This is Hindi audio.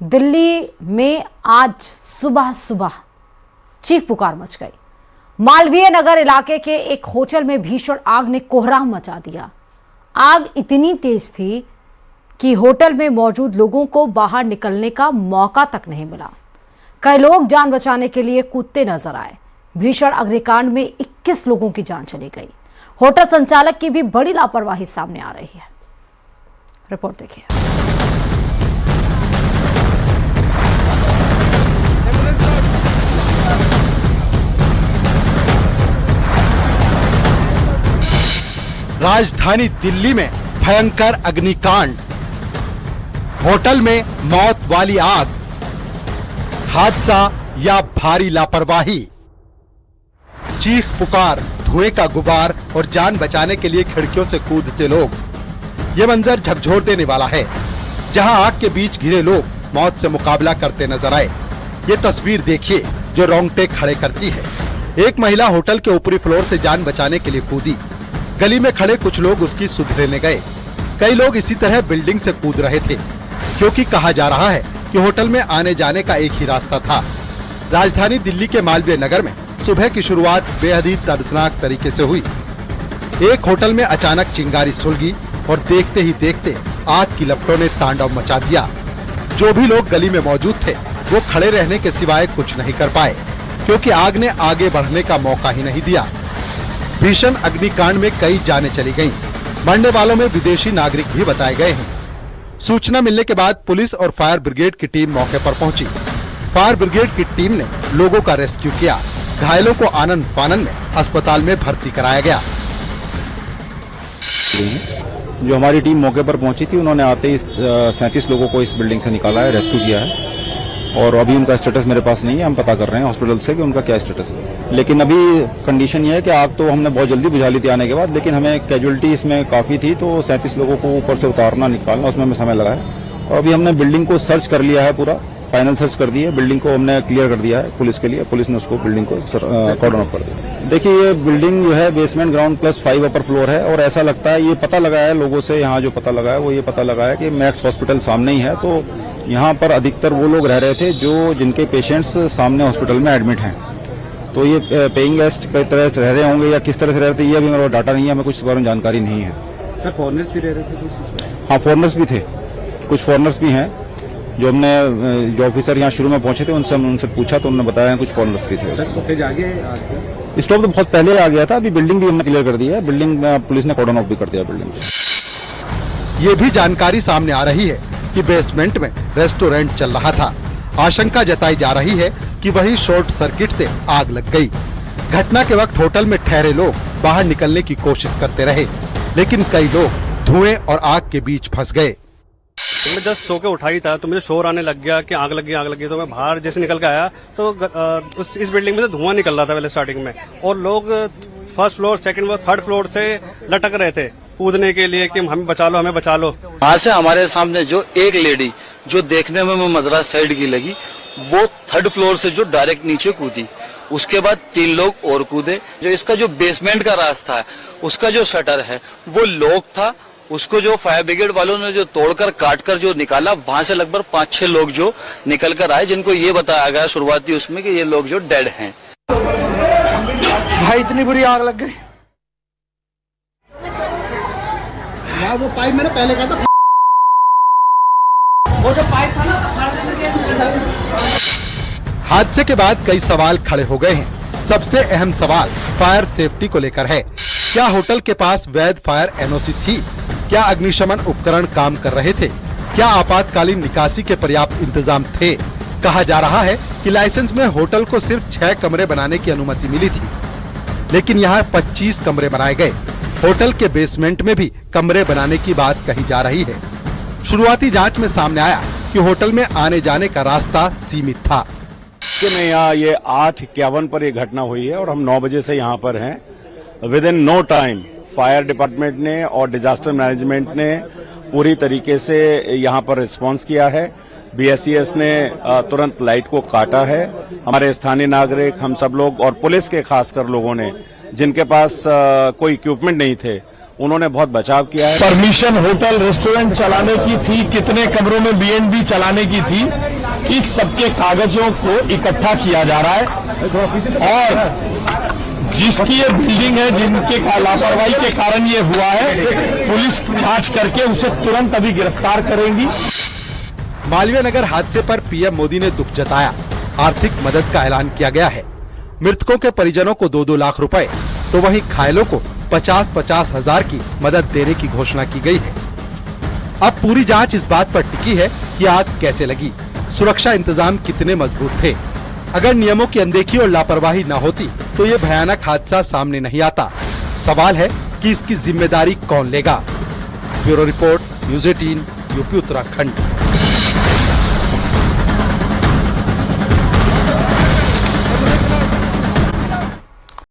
दिल्ली में आज सुबह सुबह चीख पुकार मच गई। मालवीय नगर इलाके के एक होटल में भीषण आग ने कोहराम मचा दिया। आग इतनी तेज थी कि होटल में मौजूद लोगों को बाहर निकलने का मौका तक नहीं मिला। कई लोग जान बचाने के लिए कूदते नजर आए। भीषण अग्निकांड में 21 लोगों की जान चली गई। होटल संचालक की भी बड़ी लापरवाही सामने आ रही है। रिपोर्ट देखिए। राजधानी दिल्ली में भयंकर अग्निकांड, होटल में मौत वाली आग, हादसा या भारी लापरवाही। चीख पुकार, धुएं का गुबार और जान बचाने के लिए खिड़कियों से कूदते लोग। ये मंजर झकझोर देने वाला है, जहां आग के बीच घिरे लोग मौत से मुकाबला करते नजर आए। ये तस्वीर देखिए जो रोंगटे खड़े करती है। एक महिला होटल के ऊपरी फ्लोर से जान बचाने के लिए कूदी। गली में खड़े कुछ लोग उसकी सुध लेने गए। कई लोग इसी तरह बिल्डिंग से कूद रहे थे, क्योंकि कहा जा रहा है कि होटल में आने जाने का एक ही रास्ता था। राजधानी दिल्ली के मालवीय नगर में सुबह की शुरुआत बेहद ही दर्दनाक तरीके से हुई। एक होटल में अचानक चिंगारी सुलगी और देखते ही देखते आग की लपटों ने तांडव मचा दिया। जो भी लोग गली में मौजूद थे वो खड़े रहने के सिवाय कुछ नहीं कर पाए, क्योंकि आग ने आगे बढ़ने का मौका ही नहीं दिया। भीषण अग्निकांड में कई जानें चली गईं। मरने वालों में विदेशी नागरिक भी बताए गए हैं। सूचना मिलने के बाद पुलिस और फायर ब्रिगेड की टीम मौके पर पहुंची। फायर ब्रिगेड की टीम ने लोगों का रेस्क्यू किया। घायलों को आनंद फानन में अस्पताल में भर्ती कराया गया। जो हमारी टीम मौके पर पहुंची थी, उन्होंने आते ही 37 लोगों को इस बिल्डिंग से निकाला है, रेस्क्यू किया है। और अभी उनका स्टेटस मेरे पास नहीं है, हम पता कर रहे हैं हॉस्पिटल से कि उनका क्या स्टेटस है। लेकिन अभी कंडीशन ये है कि आग तो हमने बहुत जल्दी बुझा ली थी आने के बाद, लेकिन हमें कैजुअलिटी इसमें काफी थी, तो 37 लोगों को ऊपर से उतारना निकालना उसमें हमें समय लगा है। और अभी हमने बिल्डिंग को सर्च कर लिया है, पूरा फाइनल सर्च कर दिया है। बिल्डिंग को हमने क्लियर कर दिया है पुलिस के लिए। पुलिस ने उसको बिल्डिंग को कॉर्डन ऑफ कर दिया। देखिए, ये बिल्डिंग जो है basement ground plus 5 upper floor है। और ऐसा लगता है, ये पता लगा है लोगों से, यहाँ जो पता लगा है वो ये पता लगा है कि मैक्स हॉस्पिटल सामने ही है। तो यहाँ पर अधिकतर वो लोग रह रहे थे जो जिनके पेशेंट्स सामने हॉस्पिटल में एडमिट हैं। तो ये पेइंग गेस्ट कई तरह से रह रहे होंगे या किस तरह से रह रहे थे, ये अभी मेरे डाटा नहीं है, हमें कुछ इस बारे में जानकारी नहीं है। सर, फॉरेनर्स भी रह रहे थे? हाँ, फॉरेनर्स भी थे, कुछ फॉरेनर्स भी हैं। जो हमने जो ऑफिसर यहाँ शुरू में पहुंचे थे उनसे पूछा तो उन्होंने बताया कुछ फॉरेनर्स भी थे। स्टॉप तो बहुत पहले आ गया था। अभी बिल्डिंग भी हमने क्लियर कर दी है। बिल्डिंग में पुलिस ने कॉर्डन ऑफ भी कर दिया बिल्डिंग को। ये भी जानकारी सामने आ रही है कि बेसमेंट में रेस्टोरेंट चल रहा था। आशंका जताई जा रही है कि वही शॉर्ट सर्किट से आग लग गई। घटना के वक्त होटल में ठहरे लोग बाहर निकलने की कोशिश करते रहे, लेकिन कई लोग धुएं और आग के बीच फंस गए। मैं जस्ट सो के उठा ही था तो मुझे शोर आने लग गया कि आग लगी। तो मैं बाहर जैसे निकल के आया तो इस बिल्डिंग में से धुआं निकल रहा था पहले स्टार्टिंग में, और लोग first floor, second floor, third floor से लटक रहे थे कूदने के लिए कि हमें बचा लो, हमें बचा लो। वहाँ से हमारे सामने जो एक लेडी जो देखने में मद्रास साइड की लगी, वो थर्ड फ्लोर से जो डायरेक्ट नीचे कूदी। उसके बाद 3 लोग और कूदे। जो इसका जो बेसमेंट का रास्ता है उसका जो शटर है वो लॉक था। उसको जो फायर ब्रिगेड वालों ने जो तोड़कर काटकर जो निकाला, वहां से लगभग 5-6 लोग जो निकल कर आए, जिनको ये बताया गया शुरुआती उसमें कि ये लोग जो डेड हैं। भाई इतनी बुरी आग लग गई। वो पाइप मैंने पहले कहा था, वो जो पाइप था ना। हादसे के बाद कई सवाल खड़े हो गए हैं। सबसे अहम सवाल फायर सेफ्टी को लेकर है। क्या होटल के पास वैध फायर एनओसी थी? क्या अग्निशमन उपकरण काम कर रहे थे? क्या आपातकालीन निकासी के पर्याप्त इंतजाम थे? कहा जा रहा है कि लाइसेंस में होटल को सिर्फ 6 कमरे बनाने की अनुमति मिली थी, लेकिन यहाँ 25 कमरे बनाए गए। होटल के बेसमेंट में भी कमरे बनाने की बात कही जा रही है। शुरुआती जांच में सामने आया कि होटल में आने जाने का रास्ता सीमित था। मैं यहाँ ये 8:51 पर ये घटना हुई है और हम 9 बजे से यहाँ पर हैं। Within no time fire department ने और डिजास्टर मैनेजमेंट ने पूरी तरीके से यहाँ पर रिस्पांस किया है। BSES ने तुरंत लाइट को काटा है। हमारे स्थानीय नागरिक, हम सब लोग और पुलिस के खासकर लोगों ने, जिनके पास कोई इक्विपमेंट नहीं थे, उन्होंने बहुत बचाव किया है। परमिशन होटल रेस्टोरेंट चलाने की थी, कितने कमरों में B&B चलाने की थी, इस सबके कागजों को इकट्ठा किया जा रहा है और जिसकी ये बिल्डिंग है, जिनके लापरवाही के कारण ये हुआ है, पुलिस जांच करके उसे तुरंत अभी गिरफ्तार करेंगी। मालवीय नगर हादसे पर पीएम मोदी ने दुख जताया। आर्थिक मदद का ऐलान किया गया है। मृतकों के परिजनों को 2-2 लाख रुपए, तो वहीं घायलों को 50-50 हजार की मदद देने की घोषणा की गई है। अब पूरी जांच इस बात पर टिकी है कि आग कैसे लगी, सुरक्षा इंतजाम कितने मजबूत थे। अगर नियमों की अनदेखी और लापरवाही न होती तो ये भयानक हादसा सामने नहीं आता। सवाल है कि इसकी जिम्मेदारी कौन लेगा। Bureau report, news 18, UP Uttarakhand.